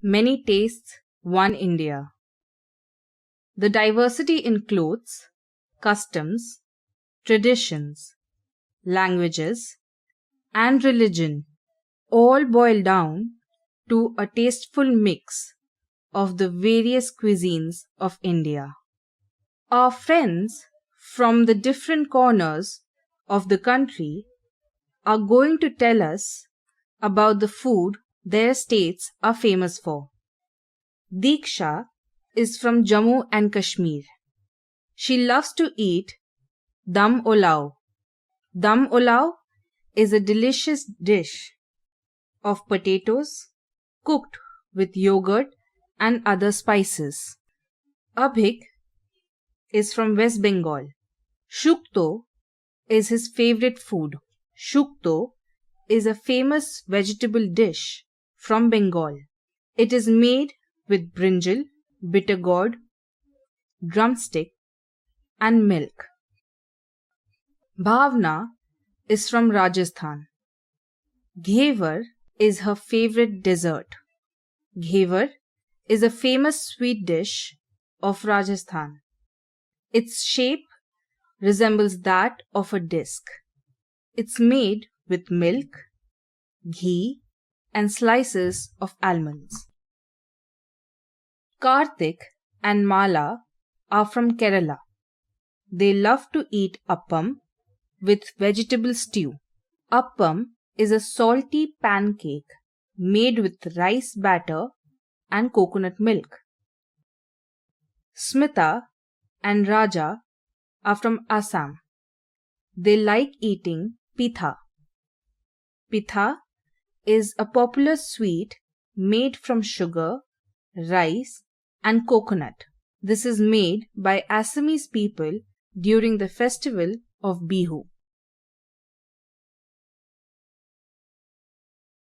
Many tastes, one India. The diversity in clothes, customs, traditions, languages, and religion all boil down to a tasteful mix of the various cuisines of India. Our friends from the different corners of the country are going to tell us about the food their states are famous for. Diksha is from Jammu and Kashmir. She loves to eat dum olao. Dum olao is a delicious dish of potatoes cooked with yogurt and other spices. Abhik is from West Bengal. Shukto is his favorite food. Shukto is a famous vegetable dish from Bengal. It is made with brinjal, bitter gourd, drumstick, and milk. Bhavna is from Rajasthan. Ghevar is her favorite dessert. Ghevar is a famous sweet dish of Rajasthan. Its shape resembles that of a disc. It's made with milk, ghee, and slices of almonds. Karthik and Mala are from Kerala. They love to eat appam with vegetable stew. Appam is a salty pancake made with rice batter and coconut milk. Smita and Raja are from Assam. They like eating pitha. Pitha is a popular sweet made from sugar, rice, and coconut. This is made by Assamese people during the festival of Bihu.